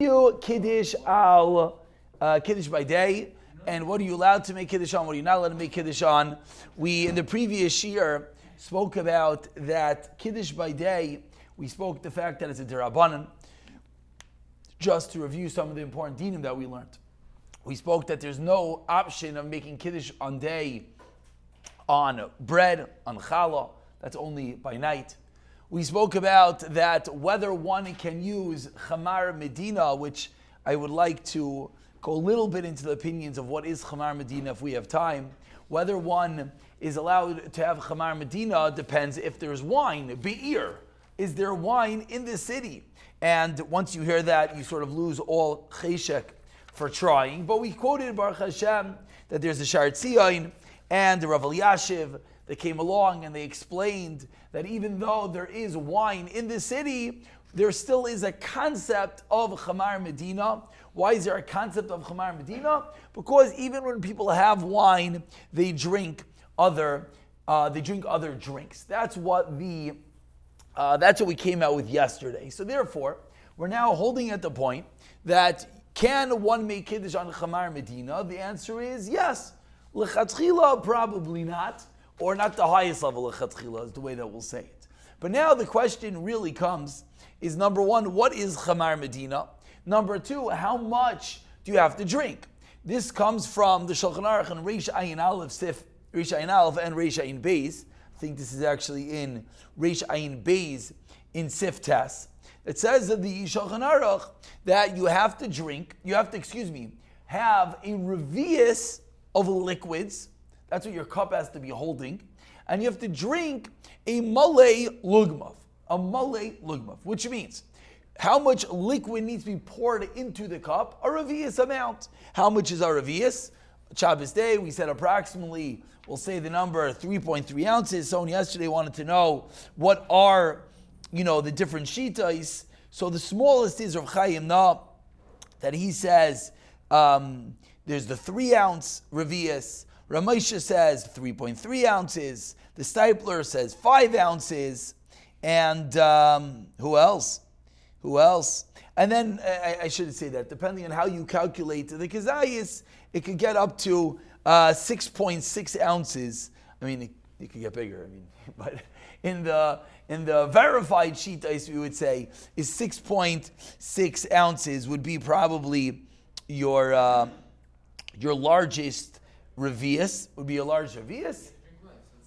Kiddush Kiddush by day, and what are you allowed to make Kiddush on, what are you not allowed to make Kiddush on. We, in the previous year, spoke about that Kiddush by day. We spoke the fact that it's a derabanan. Just to review some of the important dinim that we learned. We spoke that there's no option of making Kiddush on day on bread, on challah. That's only by night. We spoke about that whether one can use Chamar Medina, which I would like to go a little bit into the opinions of what is Chamar Medina if we have time. Whether one is allowed to have Chamar Medina depends if there's wine, be'ir. Is there wine in the city? And once you hear that, you sort of lose all cheshek for trying. But we quoted Baruch Hashem that there's a Shar Tzion and the Rav Elyashiv that came along and they explained that even though there is wine in the city, there still is a concept of Chamar Medina. Why is there a concept of Chamar Medina? Because even when people have wine, they drink other drinks. That's what we came out with yesterday. So therefore, we're now holding at the point that can one make Kiddush on Chamar Medina? The answer is yes. L'chatchila, probably not. Or not the highest level of chatchila is the way that we'll say it. But now the question really comes is, number one, what is Chamar Medina? Number two, how much do you have to drink? This comes from the Shulchan Aruch and Reish Ayin Aleph, Reish Ayin Aleph and Reish Ayin Beis. I think this is actually in Reish Ayin Beis in Sif Tes. It says that the Shulchan Aruch that you have to have a revius of liquids. That's what your cup has to be holding. And you have to drink a malei lugmav, which means how much liquid needs to be poured into the cup? A revius amount. How much is a revius? Shabbos day, we said approximately, we'll say the number 3.3 ounces. Someone yesterday wanted to know what are, the different shitas. So the smallest is Rav Chaim Na, that he says there's the 3 ounce revius. Ramesha says 3.3 ounces. The Stipler says 5 ounces. And who else? And then I shouldn't say that. Depending on how you calculate the kazayis, it could get up to 6.6 ounces. I mean, it could get bigger. But in the verified shitas, we would say is 6.6 ounces would be probably your largest revius, would be a large revius,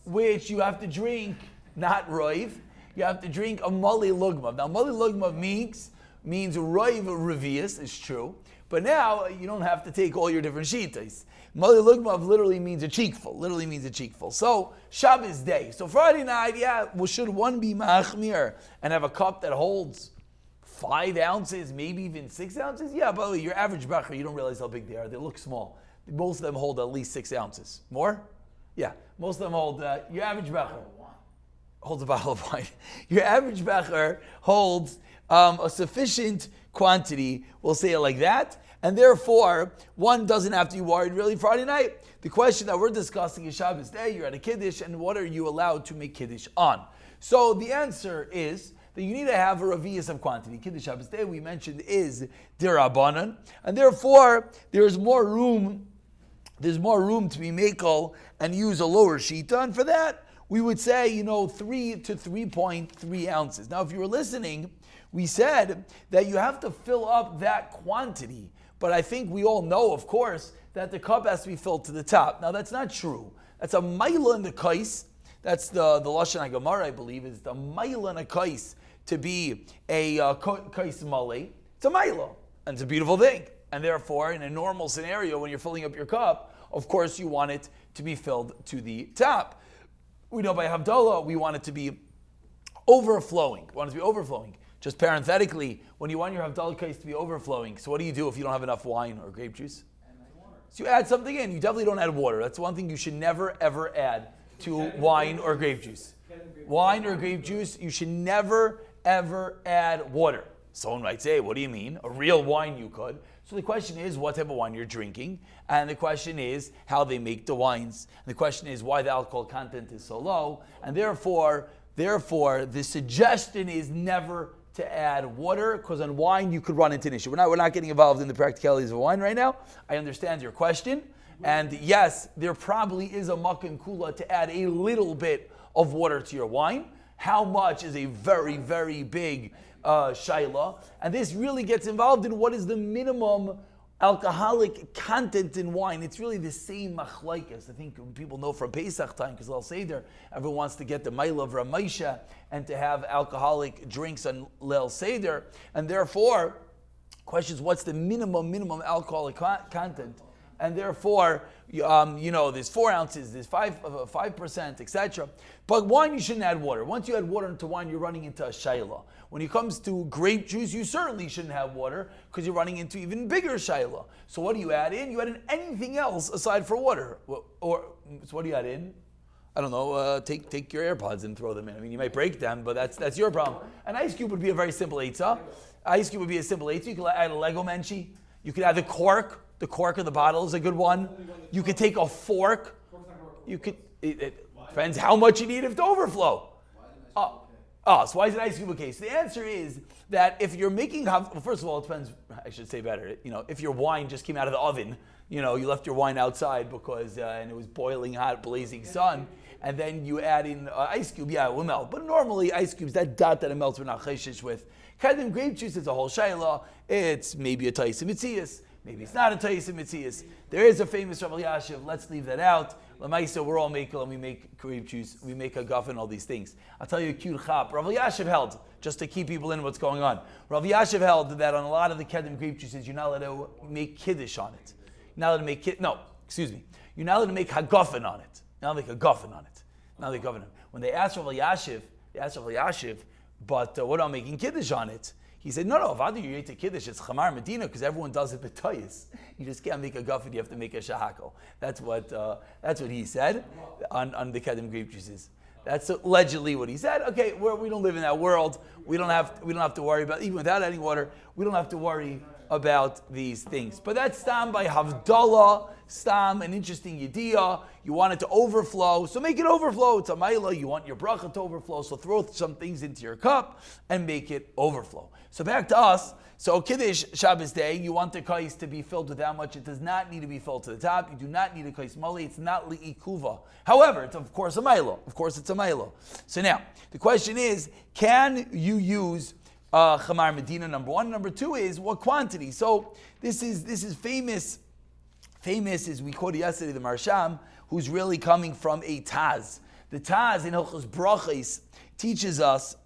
which you have to drink, not roiv. You have to drink a mali lugmav. Now, mali lugmav means roiv revius, is true, but now you don't have to take all your different shitas. Mali lugmav literally means a cheekful. So, Shabbos day. So, Friday night, should one be machmir and have a cup that holds 5 ounces, maybe even 6 ounces? Yeah, by the way, your average bacher, you don't realize how big they are. They look small. Most of them hold at least 6 ounces. More? Yeah, most of them hold, your average becher holds a bottle of wine. Your average becher holds a sufficient quantity, we'll say it like that, and therefore, one doesn't have to be worried really Friday night. The question that we're discussing is Shabbos day, you're at a Kiddush, and what are you allowed to make Kiddush on? So the answer is that you need to have a revius of quantity. Kiddush Shabbos day, we mentioned, is derabanan, and therefore, there's more room to be makel and use a lower shita, and for that, we would say, 3 to 3.3 ounces. Now, if you were listening, we said that you have to fill up that quantity, but I think we all know, of course, that the cup has to be filled to the top. Now, that's not true. That's a maila in the kais. That's the Lashon HaGemara, I believe, is the maila in a kais to be a kais malei. It's a maila, and it's a beautiful thing. And therefore, in a normal scenario, when you're filling up your cup, of course you want it to be filled to the top. We know by Havdalah, we want it to be overflowing. Just parenthetically, when you want your Havdalah case to be overflowing, so what do you do if you don't have enough wine or grape juice? So you add something in. You definitely don't add water. That's one thing you should never, ever add to wine or grape juice. Wine or grape juice, you should never, ever add water. Someone might say, what do you mean? A real wine you could. So the question is what type of wine you're drinking, and the question is how they make the wines, and the question is why the alcohol content is so low, and therefore the suggestion is never to add water, because on wine you could run into an issue. We're not getting involved in the practicalities of wine right now. I understand your question. And yes, there probably is a makan kula to add a little bit of water to your wine. How much is a very, very big shaila. And this really gets involved in what is the minimum alcoholic content in wine. It's really the same machlaikas. I think people know from Pesach time, because I'll say there, everyone wants to get the Maila of Ramesha and to have alcoholic drinks on Leil Seder. And therefore, questions, what's the minimum alcoholic content? And therefore, there's 4 ounces, there's 5%, etc. But wine, you shouldn't add water. Once you add water into wine, you're running into a shayla. When it comes to grape juice, you certainly shouldn't have water because you're running into even bigger shayla. So what do you add in? You add in anything else aside for water. So what do you add in? I don't know, take your AirPods and throw them in. I mean, you might break them, but that's your problem. An ice cube would be a very simple eitzah. Ice cube would be a simple eitzah. You could add a Lego menchi. You could add the cork. The cork of the bottle is a good one. You could take a fork. You could. It depends how much you need it to overflow. So why is it ice cube a case? The answer is that if you're making, well, first of all, it depends. I should say better. If your wine just came out of the oven, you left your wine outside because and it was boiling hot, blazing sun, and then you add in ice cube. Yeah, it will melt. But normally ice cubes, that dot that it melts, we're not chayshish with. Kaddim grape juice, it's a whole shayla. It's maybe a taisa mitzias. Maybe it's not a taisa mitzias. There is a famous Rav Elyashiv. Let's leave that out. Lamaisa, we're all makel and we make grape juice, we make a guff and all these things. I'll tell you a cute chap. Rav Elyashiv held, just to keep people in what's going on. Rav Elyashiv held that on a lot of the kedem grape juices, you're not allowed to make kiddush on it. You're not allowed to make You're not allowed to make hagafen on it. You're not allowed to make a guffin on it. Not allowed to make a guffin on it. When they asked Rav Elyashiv, but what about making kiddush on it? He said, no, if you eat a kiddush, it's chamar medina, because everyone does it b'toyis. You just can't make a guffin, you have to make a shahakal. That's what he said on the kedem grape juices. That's allegedly what he said. Okay, we don't live in that world. We don't have to worry about, even without adding water, we don't have to worry about these things. But that's stam by Havdalah, stam, an interesting yediyah. You want it to overflow, so make it overflow. It's a maila. You want your bracha to overflow, so throw some things into your cup and make it overflow. So back to us. So Kiddush Shabbos day, you want the kais to be filled with that much. It does not need to be filled to the top. You do not need a kais mali. It's not li'ikuva. However, it's of course a maila. Of course, it's a maila. So now the question is, can you use chamar medina? Number one. Number two is what quantity. So this is famous as we quoted yesterday, the Marsham, who's really coming from a Taz. The Taz in Hilchos Brachos teaches us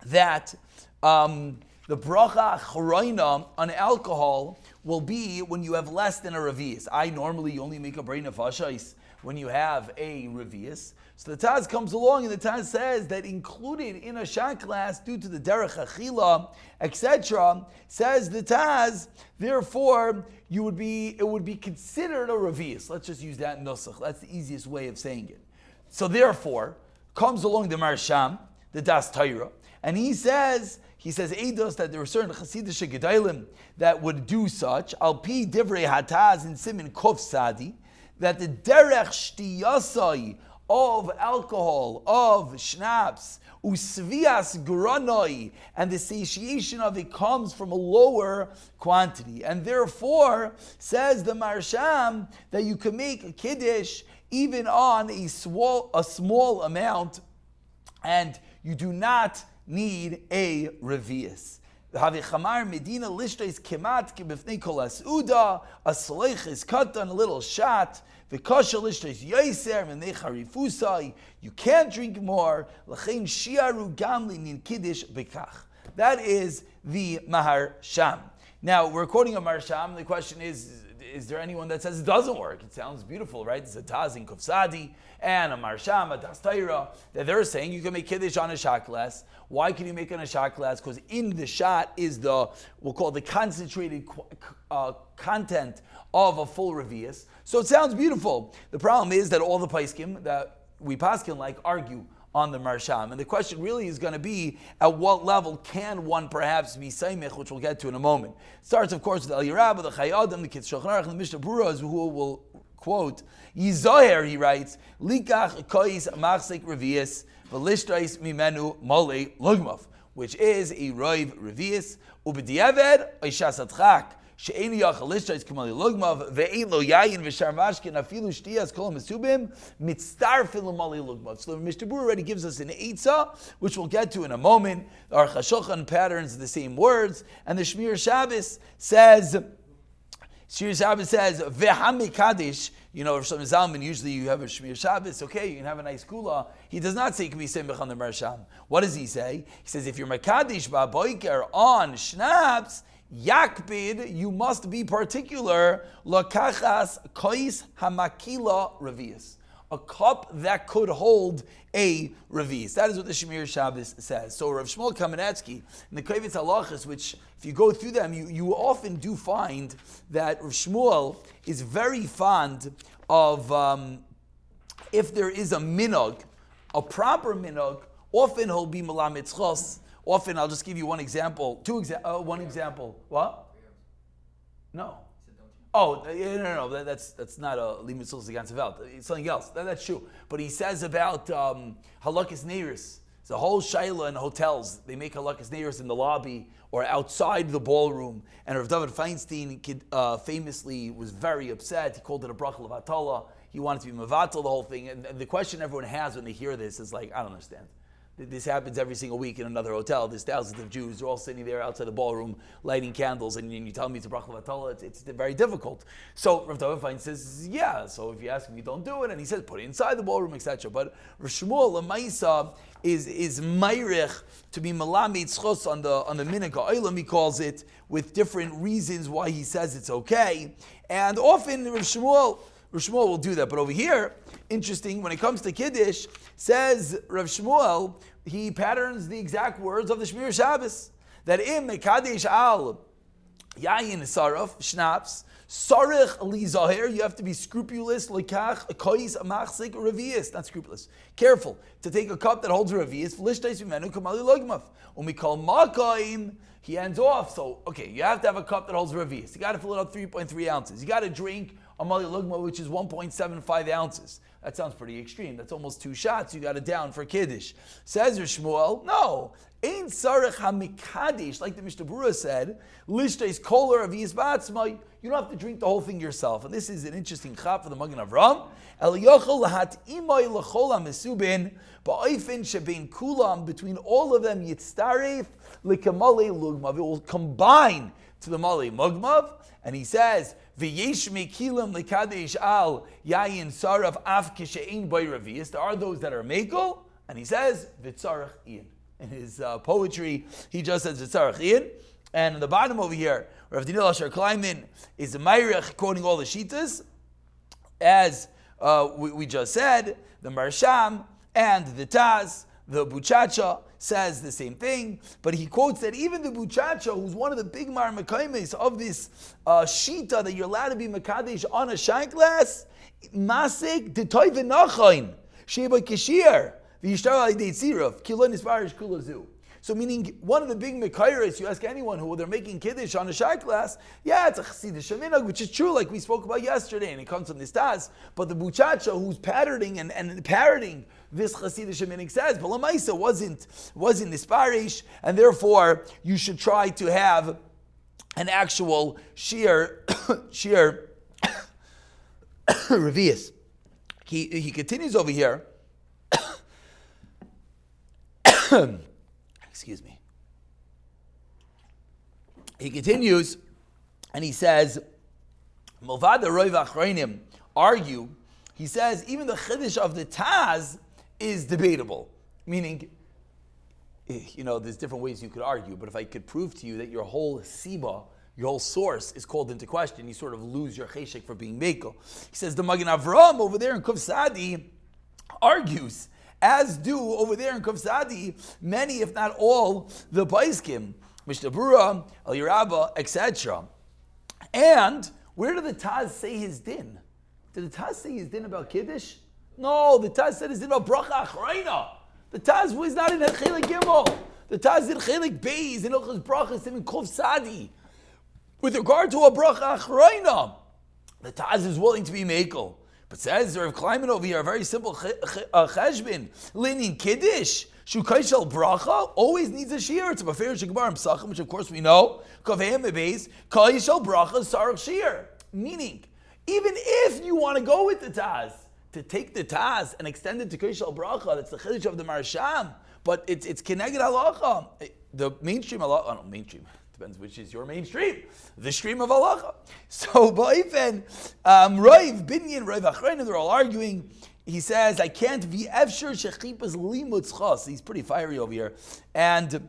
that the bracha choroina on alcohol will be when you have less than a revius. I normally only make a brain nefashos when you have a revius. So the Taz comes along and the Taz says that included in a shot glass due to the derech achila, etc., says the Taz, therefore it would be considered a revius. Let's just use that nusach. That's the easiest way of saying it. So therefore, comes along the Marsham, the Das Torah, and he says Eidos that there are certain Chassidish Gedalim that would do such, al pi divrei hataz in Simin Kof Sadi, that the derech shtiyasai of alcohol, of schnapps, usvias granoi, and the satiation of it comes from a lower quantity. And therefore, says the Marsham, that you can make a kiddush even on a small amount, and you do not need a revius. Have chamar medina lishtais kemat kibifnei kol asuda, a saleich is cut on a little shot. V'kosher lishtais yoser menei charifusai. You can't drink more. Lachein shiaru gamli nin kiddush bekach. That is the Mahar Sham. Now we're quoting a Mahar Sham. The question is there anyone that says it doesn't work? It sounds beautiful, right? It's a Taz in Kufsadi and a Marsham, a Das Torah, that they're saying you can make Kiddush on a shot glass. Why can you make it on a shot glass? Because in the shot is we'll call the concentrated content of a full revius. So it sounds beautiful. The problem is that all the paiskim that we paskin like argue on the Marsham. And the question really is going to be, at what level can one perhaps be Saimich, which we'll get to in a moment. It starts, of course, with El Yerabah, the Chai Adam, the Kitz Shulchan Aruch, and the Mishnah Berurah, who will quote, Yizoher, he writes, Likach kois machsek revius, v'lishtrais mimenu mole lugmav. which is a roiv revius. Ubedieved oishas atchak she'eni yachal lishtais kamali lugmav ve'ein lo yayin v'shar mashkin afilu shtiyas kol mesubim mitzdarfin l'mali lugmav. So the Mishnah Berurah already gives us an eitzah, which we'll get to in a moment. Our Chashochan patterns the same words, and the Shmir Shabbos says. Shmir Shabbos says ve'hamikadesh. You know, Rosh Zalman, usually you have a Shmir Shabbos, okay, you can have a nice kula. He does not say, you can be semich on the Marsham. What does he say? He says, if you're Makadesh Ba'boiker on Schnapps, Yakbid, you must be particular, Lakachas Kois Hamakila Revius. A cup that could hold a revius. That is what the Shemir Shabbos says. So Rav Shmuel Kamenetsky, in the Kovetz Halachos, which if you go through them, you often do find that Rav Shmuel is very fond of, if there is a minog, a proper minog, often he'll be melamed chos. Often, I'll just give you one example. One example. What? No. Oh, no. That's not a limud sulz against Velt. It's something else. That's true. But he says about halakas neiris. It's a whole shaila in hotels. They make halakas neiris in the lobby or outside the ballroom. And Rav David Feinstein famously was very upset. He called it a bracha levatala. He wanted to be mevatel the whole thing. And the question everyone has when they hear this is like, I don't understand. This happens every single week in another hotel. There's thousands of Jews. They're all sitting there outside the ballroom lighting candles, and you tell me it's a bracha levatala. It's very difficult. So Rav David Fein says, yeah. So if you ask him, you don't do it, and he says, put it inside the ballroom, etc. But Rav Shmuel Lamaisa is meirich to be melamed tzchos on the minhag ha'olam. He calls it with different reasons why he says it's okay, and often Rav Shmuel will do that. But over here, interesting, when it comes to Kiddush, says Rav Shmuel, he patterns the exact words of the Shmir Shabbos. That im mekadesh al yayin saraf, schnapps, sarich li zahir, you have to be scrupulous, lekach, kois, machzik, revius, not scrupulous. Careful to take a cup that holds a revius, v'lishtais v'menu kamali logmav. When we call makaim, he ends off. So, okay, you have to have a cup that holds a revius. You got to fill it up 3.3 ounces. You got to drink a mali lugma, which is 1.75 ounces. That sounds pretty extreme. That's almost 2 shots. You got it down for Kiddush. Says Shmuel, no. Ain't sarech hamikadesh, like the Mishnah Berurah said, lishtes kolar aviyas ba'atzmai. You don't have to drink the whole thing yourself. And this is an interesting chap for the Magen Avram. El yochel lahat imay lechol ha-mesubin ba'ofen shebein kulam, between all of them yitztaref likamale lugmav. It will combine to the male mugmav. And he says, V'yesh mekilim lekadesh al yayin saraf af kishein by revius. There are those that are mekel, and he says v'tzarach ian. In his poetry, he just says v'tzarach ian. And in the bottom over here, Rav Dinil Asher Kleiman is a Meirich quoting all the shitas, as we just said. The Marsham and the Taz, the Buchacha, says the same thing, but he quotes that even the Buchacha, who's one of the big Marmakaimes of this Shita, that you're allowed to be Makadesh on a shine glass, Masik de Toive Nachain, Sheba Kishir, Vishtar Alidei Tzirav, Kilon Isparish Kulazu. So meaning, one of the big Mekairis, you ask anyone who they're making Kiddush on a shine glass, yeah, it's a Chassidish Minhag, which is true, like we spoke about yesterday, and it comes from this Taz, but the Buchacha, who's patterning and parroting this Chassidish Minhag, says, but Lamaisa wasn't Isparish, and therefore, you should try to have an actual sheer revius. He continues over here. Excuse me. He continues, and he says, Milvad Roiv Achronim argue. He says even the Chiddush of the Taz is debatable. Meaning, there's different ways you could argue, but if I could prove to you that your whole siba, your whole source is called into question, you sort of lose your cheshek for being mekel. He says the Magen Avram over there in Kuf Sadi argues, as do over there in Kuf Sadi many, if not all, the Paiskim, Mishnah Berurah, El Yerabah, etc. And where did the Taz say his din? Did the Taz say his din about Kiddush? No, the Taz said his din about Bracha Achreina. The Taz was not in Chelik Gimel. The Taz did Chelik Beis in Hilchos Brachos in Kuf Sadi. With regard to a Bracha Achreina, the Taz is willing to be mekel. But says Rav Kleiman over here, a very simple cheshbin. Leaning Kiddush, Shukai bracha always needs a shear. It's a bafir shekbar psachim, which of course we know. Kaveh mebeis kai shel bracha sarach shear. Meaning, even if you want to go with the Taz, to take the Taz and extend it to kai shel bracha, that's the Kiddush of the Marsham, but it's keneged halacha. The mainstream halacha, mainstream. Depends which is your mainstream. The stream of halacha. So, Ba'ifen, Rav Binyan, Rav Achrein, they're all arguing. He says, I can't be efshir shechipas limud schos. He's pretty fiery over here. And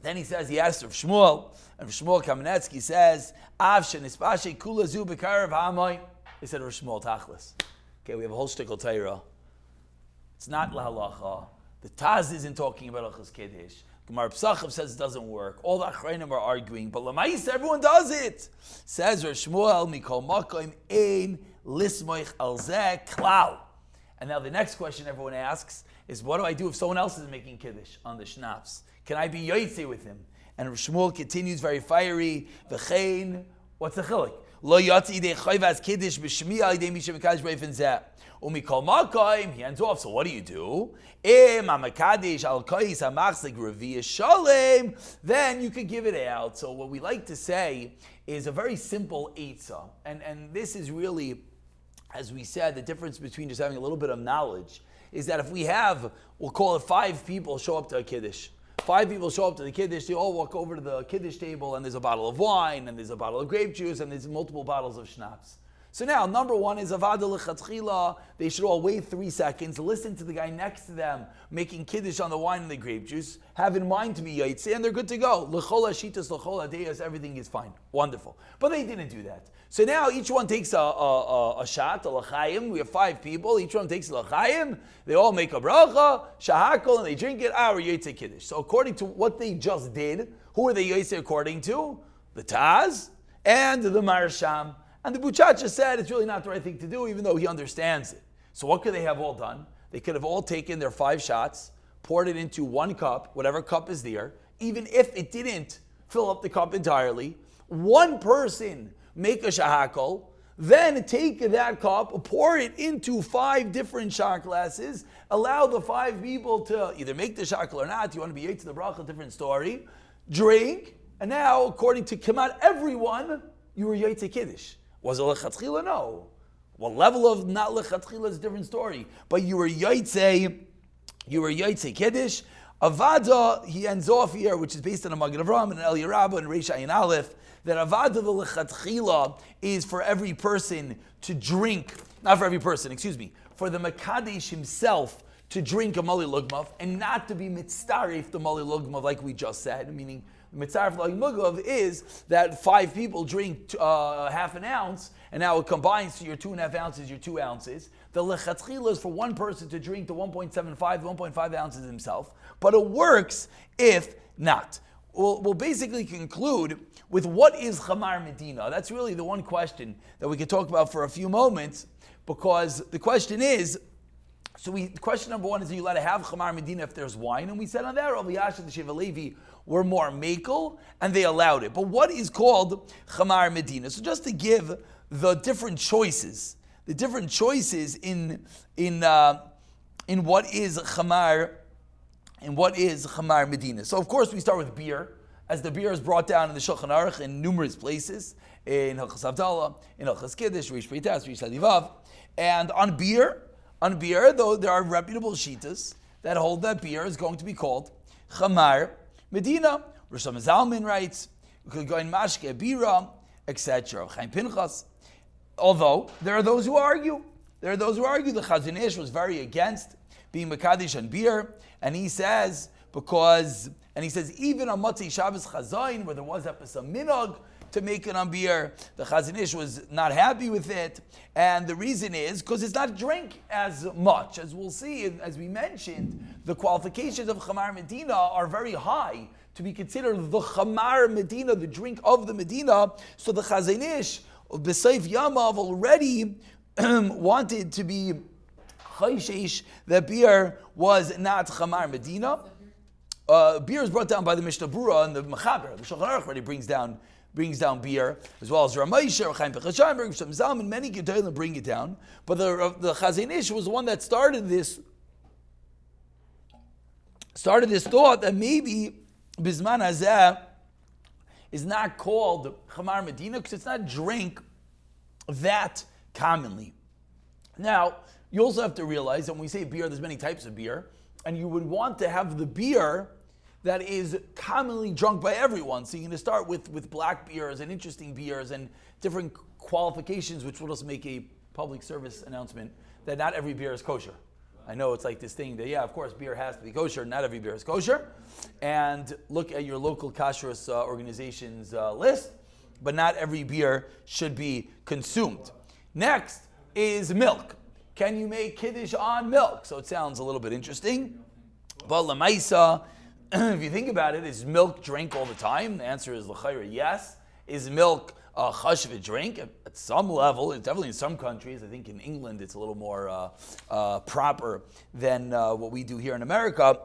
then he says, he asks Rav Shmuel, and Rav Shmuel Kamenetsky says, Av shenispashe kula zu b'karav ha'amoy. He said, Rav Shmuel Tachlis. Okay, we have a whole shtickle Torah. It's not lahalacha. The Taz isn't talking about Hilchos Kiddush. Gemara Pesachim says it doesn't work. All the Achrayim are arguing, but Lamais, everyone does it. Says Rav Shmuel, Mikol Makom Ein Lismoich Al Zeh Klal. And now the next question everyone asks is, what do I do if someone else is making Kiddush on the Schnapps? Can I be Yotzei with him? And Rav Shmuel continues very fiery. V'chein, what's the chiluk? Lo Yotzi Idei Chayvaz Kiddush B'Shmiya Idei Misha Mekadosh B'Efen Zeh. Umikol Makom, he hands off. So what do? Then you could give it out. So what we like to say is a very simple eitzah. And this is really, as we said, the difference between just having a little bit of knowledge is that if we have, we'll call it 5 people show up to a Kiddush. 5 people show up to the Kiddush, they all walk over to the Kiddush table, and there's a bottle of wine, and there's a bottle of grape juice, and there's multiple bottles of schnapps. So now, number 1 is avada lechatchila. They should all wait 3 seconds, listen to the guy next to them making kiddush on the wine and the grape juice, have in mind to be yaitse, and they're good to go. L'chol hashitas, l'chol hadeyas, everything is fine. Wonderful. But they didn't do that. So now each one takes a shot, a l'chaim. We have 5 people. Each one takes a l'chaim. They all make a bracha, shahakol, and they drink it. Our yaitse kiddush. So according to what they just did, who are they yaitse according to? The Taz and the Marsham. And the Buchacha said it's really not the right thing to do, even though he understands it. So what could they have all done? They could have all taken their 5 shots, poured it into 1 cup, whatever cup is there, even if it didn't fill up the cup entirely. 1 person make a shahakol, then take that cup, pour it into 5 different shot glasses, allow the 5 people to either make the shahakol or not. You want to be to the bracha, different story. Drink, and now, according to Kamat, everyone, you were Yaitse Kiddush. Was it lechatchila? No. What level of not lechatchila is a different story. But you were Yaitse Kiddush. Avada, he ends off here, which is based on a Magen Avraham and an El Yerabah and Reish Ayin Aleph, that Avada the lechatchila is for every person to drink, not for every person, for the Makadesh himself to drink a Mali Lugmav and not to be mitzarif the Mali Lugmav like we just said, meaning Mitzaref Lagmugov is that 5 people drink half an ounce, and now it combines to your 2.5 ounces, your 2 ounces. The lechatchila is for 1 person to drink the 1.75, 1.5 ounces himself, but it works if not. We'll basically conclude with what is Chamar Medina. That's really the one question that we could talk about for a few moments, because the question is, question number 1 is, are you allowed to have Chamar Medina if there's wine? And we said on that, Rav Yasha and Sheva Levi were more makel, and they allowed it. But what is called Chamar Medina? So just to give the different choices in what is Chamar Medina. So of course we start with beer, as the beer is brought down in the Shulchan Aruch in numerous places, in Hilchos Havdalah, in Hilchos Kiddush, Rish Beitas, Rish Hadivav, and on beer, though there are reputable shitas that hold that beer is going to be called Chamar Medina. Rosh Zalman writes, we could go in Mashke Bira, etc. Chaim Pinchas. Although there are those who argue. The Chazon Ish was very against being Mekadesh on beer, and he says even on Motzei Shabbos Chazayin, where there was episode minog to make it on beer, the Chazon Ish was not happy with it, and the reason is because it's not drink as much. As we'll see, as we mentioned, the qualifications of Chamar Medina are very high to be considered the Chamar Medina, the drink of the Medina. So the Chazon Ish, B'Seif Yamav, already wanted to be Chayshish that beer was not Chamar Medina. Beer is brought down by the Mishnah Brura and the Mechaber. The Shulchan Aruch already brings down beer, as well as Ramesha, Chaim Pechashayim, some Zalman, many Gedolim bring it down. But the Chazon Ish was the one that started this started this thought that maybe Bizman Hazeh is not called Chamar Medina because it's not drink that commonly. Now, you also have to realize that when we say beer, there's many types of beer, and you would want to have the beer that is commonly drunk by everyone. So you're going to start with black beers and interesting beers and different qualifications, which will just make a public service announcement that not every beer is kosher. I know it's like this thing that, of course, beer has to be kosher. Not every beer is kosher. And look at your local kashrus organization's list, but not every beer should be consumed. Next is milk. Can you make Kiddush on milk? So it sounds a little bit interesting. But Lamaisa, if you think about it, is milk drink all the time? The answer is l'chayra, yes. Is milk a chashuv drink? At some level, it's definitely in some countries. I think in England it's a little more proper than what we do here in America.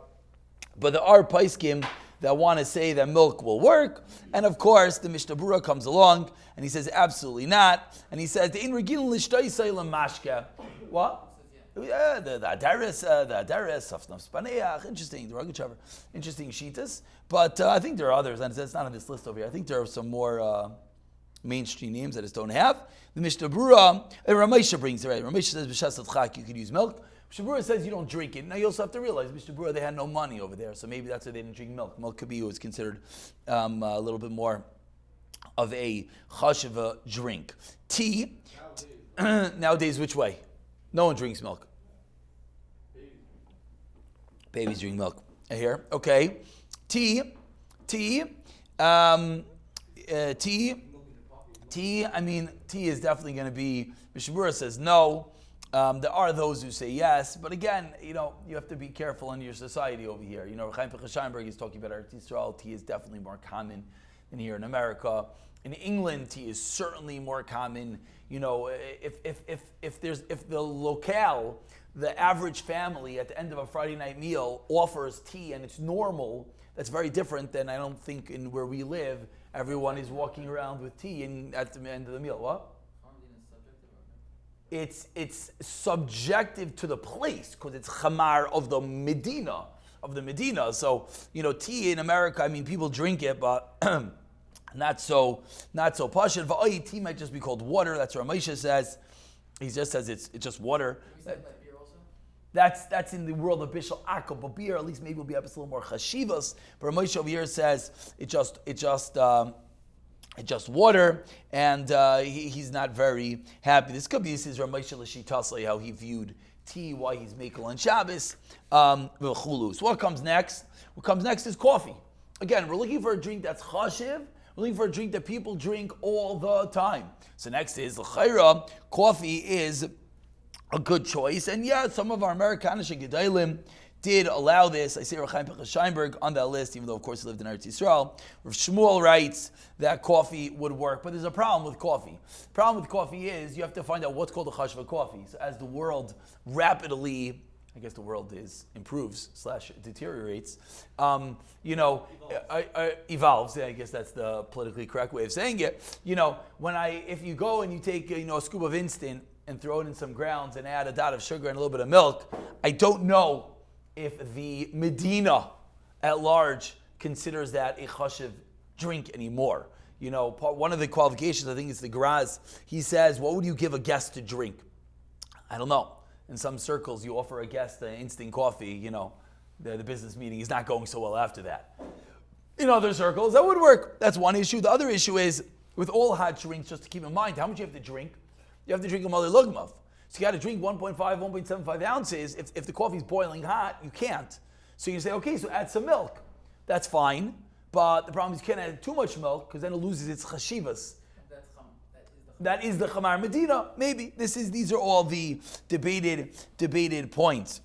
But there are paiskim that want to say that milk will work. And of course, the Mishnah Berurah comes along and he says absolutely not. And he says, what? Yeah, the Adaris, Safnaf Spaneach, interesting, the Rogachover, interesting Shitas. But I think there are others, and it's not on this list over here. I think there are some more mainstream names that I just don't have. The Mishnah Berurah, Ramesha brings it, right? Ramesha says, B'shas Chak, you could use milk. Mishnah Berurah says you don't drink it. Now you also have to realize, Mishnah Berurah, they had no money over there, so maybe that's why they didn't drink milk. Milk could be was considered a little bit more of a chashuva drink. Tea, nowadays, which way? No one drinks milk. Babies drink milk. Here, okay. Tea. I mean, tea is definitely going to be. Mishnah Berurah says no. There are those who say yes, but again, you have to be careful in your society over here. Chaim Sheinberg is talking about Eretz Yisrael. Tea is definitely more common than here in America. In England, tea is certainly more common. If the locale, the average family at the end of a Friday night meal offers tea and it's normal, that's very different than I don't think in where we live, everyone is walking around with tea at the end of the meal. What? It's subjective to the place because it's chamar of the Medina. So, tea in America, I mean, people drink it, but not so pashut. Va'oi, tea might just be called water. That's what Ramesha says. He just says it's just water. That's in the world of Bishul Akal, but beer at least maybe will be up a little more chashivas. But Ramesha over here says it's just water, and he's not very happy. This could be Ramesha L'Shitasai, how he viewed tea, why he's makel on Shabbos. So what comes next? What comes next is coffee. Again, we're looking for a drink that's chashiv. We're looking for a drink that people drink all the time. So next is l'chayra. Coffee is a good choice, and some of our Americanish Gedalim did allow this. I say Rav Chaim Sheinberg on that list, even though of course he lived in Eretz Yisrael. Rav Shmuel writes that coffee would work, but there's a problem with coffee. The problem with coffee is you have to find out what's called a chashva coffee. So as the world rapidly, I guess the world improves / deteriorates, evolves. I guess that's the politically correct way of saying it. If you go and you take a scoop of instant and throw it in some grounds and add a dot of sugar and a little bit of milk, I don't know if the Medina at large considers that a chashiv drink anymore. One of the qualifications, I think it's the Graz, he says, what would you give a guest to drink? I don't know. In some circles, you offer a guest an instant coffee, the business meeting is not going so well after that. In other circles, that would work. That's one issue. The other issue is, with all hot drinks, just to keep in mind, how much you have to drink? You have to drink a mother lugmav. So you got to drink 1.5, 1.75 ounces. If the coffee's boiling hot, you can't. So you say, okay, so add some milk. That's fine. But the problem is you can't add too much milk because then it loses its chashivas. That is the Chamar Medina. Maybe. These are all the debated points.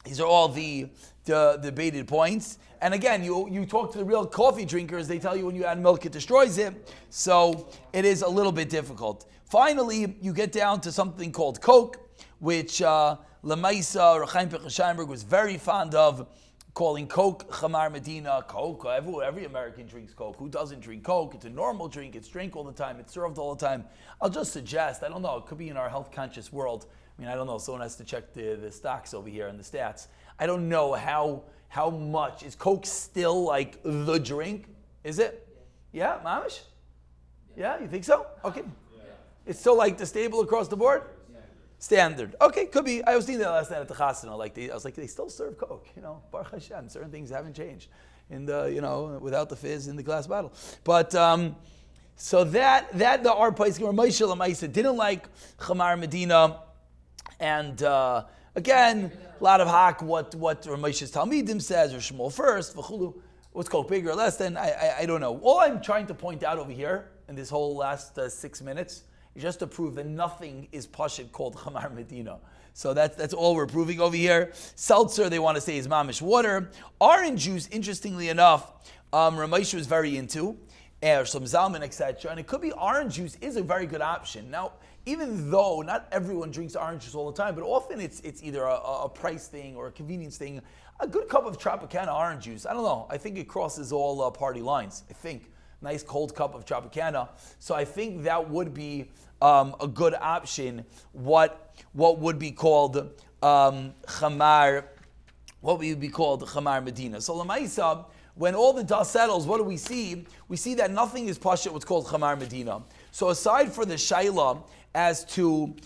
These are all the debated points. And again, you talk to the real coffee drinkers, they tell you when you add milk, it destroys it. So it is a little bit difficult. Finally, you get down to something called Coke, which Lamaisa or Chaim Sheinberg was very fond of. calling Coke Chamar Medina. Coke, every American drinks Coke. Who doesn't drink Coke? It's a normal drink. It's drink all the time. It's served all the time. I'll just suggest, I don't know, it could be in our health-conscious world. I mean, I don't know. Someone has to check the stocks over here and the stats. I don't know how much. Is Coke still like the drink? Is it? Yeah, Mamish? Yeah, you think so? Okay. It's still like the stable across the board? Standard. Okay, could be. I was thinking that last night at the Chasana. I was like, they still serve Coke. Baruch Hashem. Certain things haven't changed in the, without the fizz in the glass bottle. But so that the our place, Moshe Lamaisa didn't like Chamar Medina, and again, a lot of hak what Moshe's Talmidim says, or Shmuel first, v'chulu. What's Coke, bigger or less than? I don't know. All I'm trying to point out over here in this whole last 6 minutes is just to prove that nothing is pashut called Chamar Medina. So that's all we're proving over here. Seltzer, they want to say, is mamish water. Orange juice, interestingly enough, Ramesha was very into, or some Zalman, etc. And it could be orange juice is a very good option. Now, even though not everyone drinks orange juice all the time, but often it's either a price thing or a convenience thing. A good cup of Tropicana orange juice, I don't know. I think it crosses all party lines. I think. Nice cold cup of Tropicana. So I think that would be a good option. What would be called Chamar, what would be called Chamar Medina. So Lamaisa, when all the dust settles, what do we see? We see that nothing is pashut what's called Chamar Medina. So aside for the Shaila as to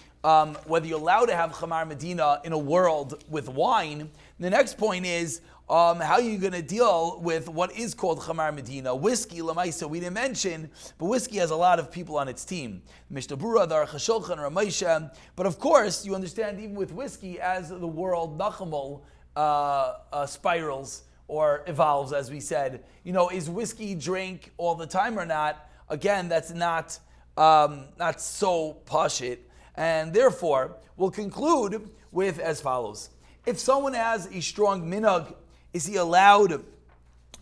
whether you're allowed to have Chamar Medina in a world with wine, the next point is how are you going to deal with what is called Chamar Medina? Whiskey, Lamaisa, we didn't mention, but whiskey has a lot of people on its team. Mishnah Berurah, the Aruch HaShulchan, Ramesha. But of course, you understand even with whiskey, as the world Nachamol spirals or evolves, as we said, is whiskey drink all the time or not? Again, that's not so pashut. And therefore, we'll conclude with as follows. If someone has a strong minhag, is he allowed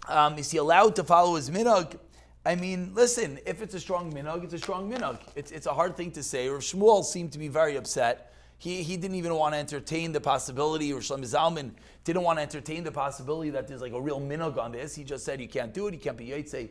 to follow his minhag? I mean, listen, if it's a strong minhag, it's a strong minhag. It's a hard thing to say. Rav Shmuel seemed to be very upset. He didn't even want to entertain the possibility, or Shlomo Zalman didn't want to entertain the possibility that there's like a real minhag on this. He just said you can't do it, you can't be yotzei,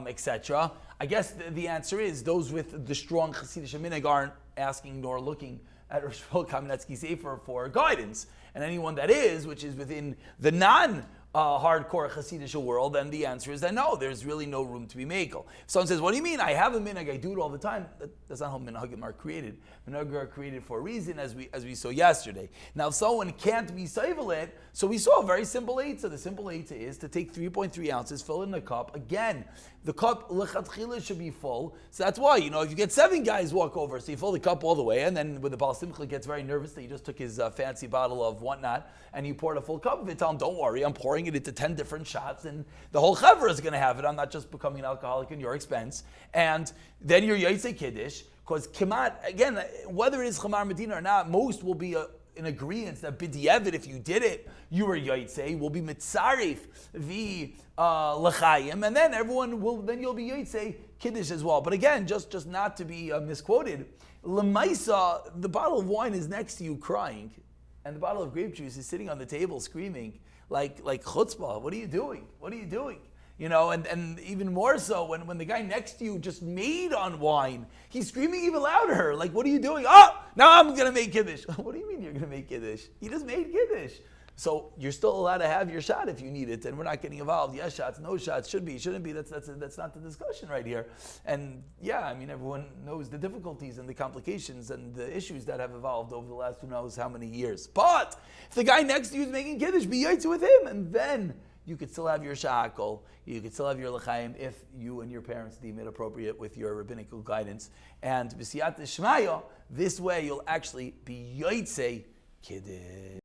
etc. I guess the answer is those with the strong Hasidic minhag aren't asking nor looking at Rosh Kamenetsky Sefer for guidance. And anyone that is, which is within the non-hardcore Hasidic world, then the answer is that no, there's really no room to be makel. If someone says, what do you mean? I have a minhag, I do it all the time. That's not how minhagim are created. Minhagim are created for a reason, as we saw yesterday. Now, if someone can't be seivel, so we saw a very simple eitzah. The simple eitzah is to take 3.3 ounces, fill it in a cup. Again, the cup lechatchila should be full. So that's why, if you get 7 guys walk over, so you fill the cup all the way, and then when the Baal Simcha gets very nervous that you just took his fancy bottle of whatnot, and you poured a full cup of it, tell him, don't worry, I'm pouring it into 10 different shots, and the whole chevra is going to have it. I'm not just becoming an alcoholic at your expense. And then you're Yotzei Kiddush, because Kimat, again, whether it is Chamar Medina or not, most will be in agreement that b'diavad, if you did it, you were Yotzei, will be mitzarif the l'chaim, and then you'll be Yotzei Kiddush as well. But again, just not to be misquoted, L'maisa, the bottle of wine is next to you crying, and the bottle of grape juice is sitting on the table screaming like chutzpah. What are you doing? What are you doing? And even more so when the guy next to you just made on wine, he's screaming even louder. Like, what are you doing? Oh, now I'm going to make Kiddush. What do you mean you're going to make Kiddush? He just made Kiddush. So you're still allowed to have your shot if you need it, and we're not getting involved. Yes shots, no shots, should be, shouldn't be. That's not the discussion right here. And yeah, I mean, everyone knows the difficulties and the complications and the issues that have evolved over the last who knows how many years. But if the guy next to you is making Kiddush, be yaitzu with him, and then you could still have your shakol, you could still have your l'chaim if you and your parents deem it appropriate with your rabbinical guidance. And b'siyat shmaya, this way you'll actually be yaitze Kiddush.